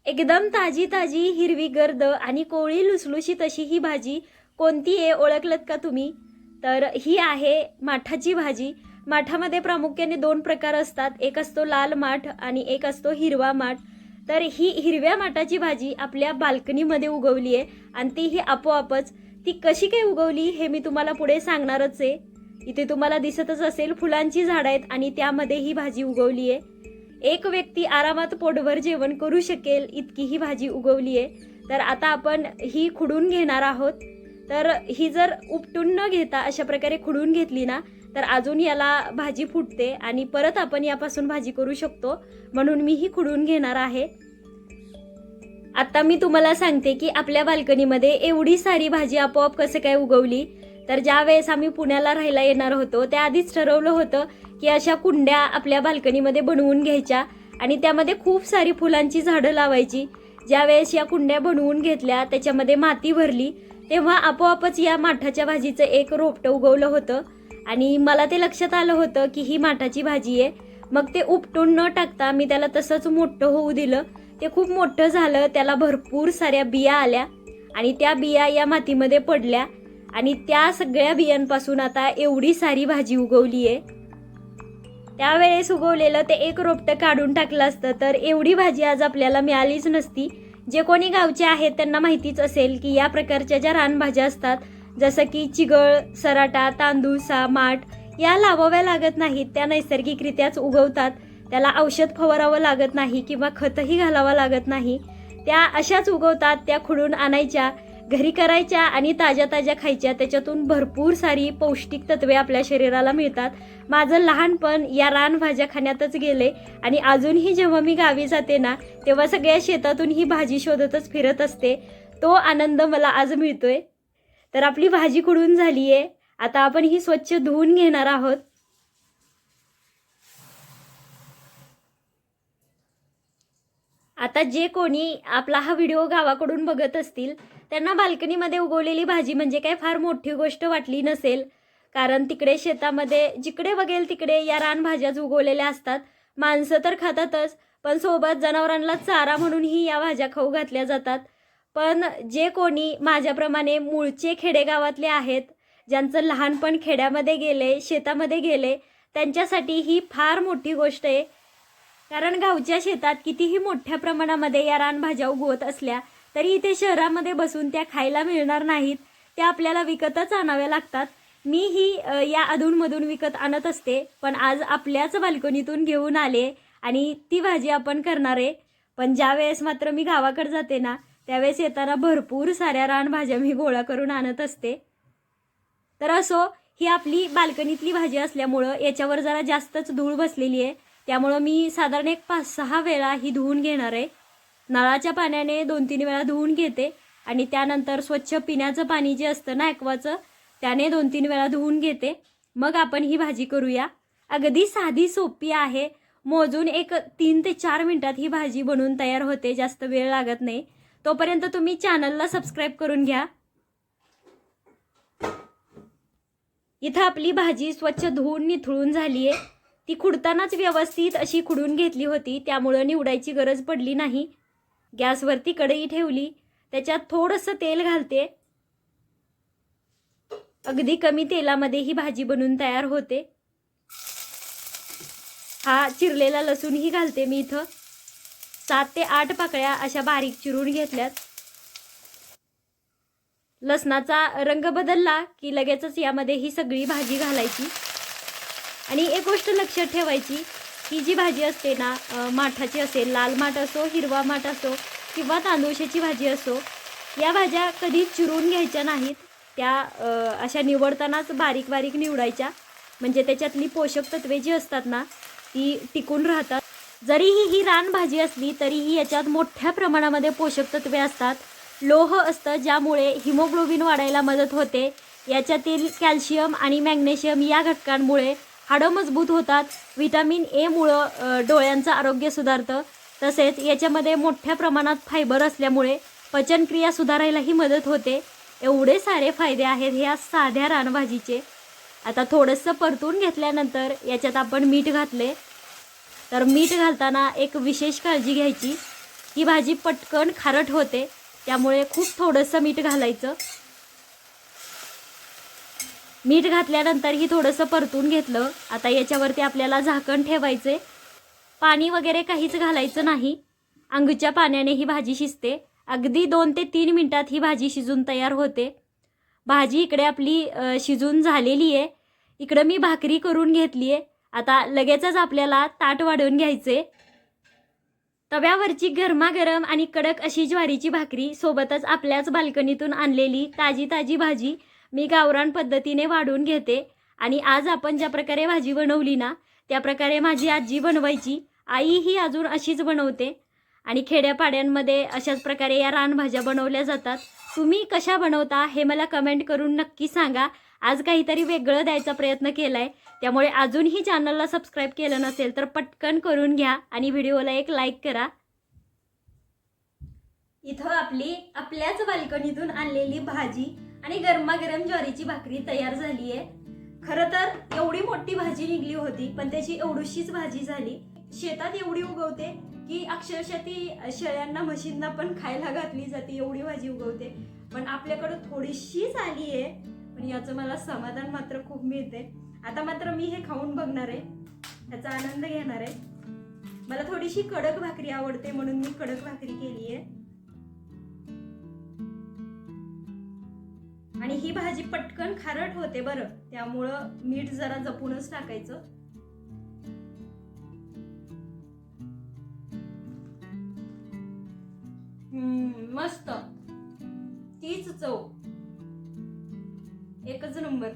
एकदम ताजी ताजी हिरवी गर्द आणि कोवळी लुसलुशीत अशी ही भाजी कोणती आहे ओळखलत का तुम्ही? तर ही आहे माठाची भाजी. माठामध्ये प्रामुख्याने दोन प्रकार असतात, एक असतो लाल माठ आणि एक असतो हिरवा माठ. तर ही हिरव्या माठाची भाजी आपल्या बाल्कनीमध्ये उगवली आहे आणि ती ही आपोआपच. ती कशी काय उगवली हे मी तुम्हाला पुढे सांगणारच आहे. इथे तुम्हाला दिसतच असेल फुलांची झाडं आहेत आणि त्यामध्ये ही भाजी उगवली आहे. एक व्यक्ती आरामात पोटभर जेवण करू शकेल इतकी ही भाजी उगवली आहे. तर आता आपण ही खुडून घेणार आहोत. तर ही जर उपटून न घेता अशा प्रकारे खुडून घेतली ना तर अजून याला भाजी फुटते आणि परत आपण यापासून भाजी करू शकतो, म्हणून मी ही खुडून घेणार आहे. आता मी तुम्हाला सांगते की आपल्या बाल्कनीमध्ये एवढी सारी भाजी आपोआप कसं काय उगवली. तर ज्या वेळेस आम्ही पुण्याला राहायला येणार होतो त्या आधीच ठरवलं होतं की अशा कुंड्या आपल्या बाल्कनीमध्ये बनवून घ्यायच्या आणि त्यामध्ये खूप सारी फुलांची झाडं लावायची. ज्या वेळेस या कुंड्या बनवून घेतल्या त्याच्यामध्ये माती भरली तेव्हा आपोआपच या माठाच्या भाजीचं एक रोपटं उगवलं होतं आणि मला ते लक्षात आलं होतं की ही माठाची भाजी आहे. मग ते उपटून न टाकता मी त्याला तसंच मोठं होऊ दिलं. ते खूप मोठं झालं, त्याला भरपूर साऱ्या बिया आल्या आणि त्या बिया या मातीमध्ये पडल्या आणि त्या सगळ्या बियांपासून आता एवढी सारी भाजी उगवली आहे. त्यावेळेस उगवलेलं ते एक रोपटं काढून टाकलं असतं तर एवढी भाजी आज आपल्याला मिळालीच नसती. जे कोणी गावचे आहेत त्यांना माहितीच असेल की या प्रकारच्या ज्या रानभाज्या असतात जसं की चिगळ, सराटा, तांदूळसा, माठ या लावाव्या लागत नाहीत, त्या नैसर्गिकरित्याच उगवतात. त्याला औषध फवारावं लागत नाही किंवा खतही घालावं लागत नाही. त्या अशाच उगवतात. त्या खुडून आणायच्या, घरी करायच्या आणि ताज्या ताज्या खायच्या. त्याच्यातून भरपूर सारी पौष्टिक तत्वे आपल्या शरीराला मिळतात. माझं लहानपण या रानभाज्या खाण्यातच गेले आणि अजूनही जेव्हा मी गावी जाते ना तेव्हा सगळ्या शेतातून ही भाजी शोधतच फिरत असते. तो आनंद मला आज मिळतोय. तर आपली भाजी खुडून झाली आहे. आता आपण ही स्वच्छ धुवून घेणार आहोत. आता जे कोणी आपला हा व्हिडिओ गावाकडून बघत असतील त्यांना बाल्कनीमध्ये उगवलेली भाजी म्हणजे काय फार मोठी गोष्ट वाटली नसेल, कारण तिकडे शेतामध्ये जिकडे बघेल तिकडे या रानभाज्याच उगवलेल्या असतात. माणसं तर खातातच पण सोबत जनावरांना चारा म्हणूनही या भाज्या खाऊ घातल्या जातात. पण जे कोणी माझ्याप्रमाणे मूळचे खेडेगावातले आहेत, ज्यांचं लहानपण खेड्यामध्ये गेले, शेतामध्ये गेले, त्यांच्यासाठी ही फार मोठी गोष्ट आहे. कारण गावच्या शेतात कितीही मोठ्या प्रमाणामध्ये या रानभाज्या उगवत असल्या तरी इथे शहरामध्ये बसून त्या खायला मिळणार नाहीत. त्या आपल्याला विकतच आणाव्या लागतात. मी ही या अधूनमधून विकत आणत असते, पण आज आपल्याच बाल्कनीतून घेऊन आले आणि ती भाजी आपण करणार आहे. पण ज्या वेळेस मात्र मी गावाकडे जाते ना त्यावेळेस येताना भरपूर साऱ्या रानभाज्या मी गोळा करून आणत असते. तर असो, ही आपली बाल्कनीतली भाजी असल्यामुळं याच्यावर जरा जास्तच धूळ बसलेली आहे, त्यामुळं मी साधारण एक 5-6 वेळा ही धुवून घेणार आहे. नळाच्या पाण्याने 2-3 वेळा धुवून घेते आणि त्यानंतर स्वच्छ पिण्याचं पाणी जे असतं ना ॲक्वाचं त्याने 2-3 वेळा धुवून घेते. मग आपण ही भाजी करूया. अगदी साधी सोपी आहे. मोजून एक 3 ते 4 मिनिटात ही भाजी बनवून तयार होते, जास्त वेळ लागत नाही. तोपर्यंत तुम्ही चॅनलला सबस्क्राईब करून घ्या. इथं आपली भाजी स्वच्छ धुवून निथळून झाली आहे. ती खुडतानाच व्यवस्थित अशी खुडून घेतली होती, त्यामुळं निवडायची गरज पडली नाही. गॅसवरती कढई ठेवली, त्याच्यात थोडंसं तेल घालते. अगदी कमी तेलामध्ये ही भाजी बनवून तयार होते. हा चिरलेला लसूणही घालते मी इथं. 7 ते 8 पाकळ्या अशा बारीक चिरून घेतल्यात. लसणाचा रंग बदलला की लगेचच यामध्ये ही सगळी भाजी घालायची. आणि एक गोष्ट लक्षात ठेवायची, ही जी भाजी असते ना माठाची असेल, लाल माठ असो, हिरवा माठ असो किंवा तांदूळशाची भाजी असो, या भाज्या कधी चिरून घ्यायच्या नाहीत. त्या अशा निवडतानाच बारीक बारीक निवडायच्या, म्हणजे त्याच्यातली पोषक तत्वे जी असतात ना ती टिकून राहतात. जरीही ही रानभाजी असली तरीही याच्यात मोठ्या प्रमाणामध्ये पोषक तत्वे असतात. लोह असतं ज्यामुळे हिमोग्लोबिन वाढायला मदत होते. याच्यातील कॅल्शियम आणि मॅग्नेशियम या घटकांमुळे हाडं मजबूत होतात. व्हिटॅमिन ए मुळे डोळ्यांचं आरोग्य सुधारतं. तसेच याच्यामध्ये मोठ्या प्रमाणात फायबर असल्यामुळे पचनक्रिया सुधारायलाही मदत होते. एवढे सारे फायदे आहेत ह्या साध्या रानभाजीचे. आता थोडंसं परतून घेतल्यानंतर याच्यात आपण मीठ घातले. तर मीठ घालताना एक विशेष काळजी घ्यायची, ही भाजी पटकन खारट होते, त्यामुळे खूप थोडंसं मीठ घालायचं. मीठ घातल्यानंतर ही थोडंसं परतून घेतलं. आता याच्यावरती आपल्याला झाकण ठेवायचे. पाणी वगैरे काहीच घालायचं नाही. अंगच्या पाण्याने ही भाजी शिजते. अगदी 2 ते 3 मिनिटात ही भाजी शिजून तयार होते. भाजी इकडे आपली शिजून झालेली आहे. इकडं मी भाकरी करून घेतली आहे. आता लगेचच आपल्याला ताट वाढवून घ्यायचे. तव्यावरची गरमागरम आणि कडक अशी ज्वारीची भाकरी सोबतच आपल्याच बाल्कनीतून आणलेली ताजी ताजी भाजी मी गावरान पद्धतीने वाढून घेते. आणि आज आपण ज्या प्रकारे भाजी बनवली ना, त्या प्रकारे माझी आजी बनवायची. आई ही अजून अशीच बनवते आणि खेड्यापाड्यांमध्ये अशाच प्रकारे या रानभाज्या बनवल्या जातात. तुम्ही कशा बनवता हे मला कमेंट करून नक्की सांगा. आज काहीतरी वेगळं द्यायचा प्रयत्न केला आहे, त्यामुळे अजूनही चॅनलला सबस्क्राईब केलं नसेल तर पटकन करून घ्या आणि व्हिडिओला एक लाईक करा. इथं आपल्याच बाल्कनीतून आणलेली भाजी आणि गरमागरम ज्वारीची भाकरी तयार झाली आहे. खरं तर एवढी मोठी भाजी निघली होती, पण त्याची एवढीशीच भाजी झाली. शेतात एवढी उगवते की अक्षरशः ती शेळ्यांना म्हशींना पण खायला घातली जाते, एवढी भाजी उगवते. पण आपल्याकडं थोडीशीच आली आहे, पण याचं मला समाधान मात्र खूप मिळते. आता मात्र मी हे खाऊन बघणार आहे, त्याचा आनंद घेणार आहे. मला थोडीशी कडक भाकरी आवडते म्हणून मी कडक भाकरी केली आहे. आणि ही भाजी पटकन खारट होते बरं, त्यामुळं मीठ जरा जपूनच टाकायचं. मस्त, तीच चव, एकच नंबर.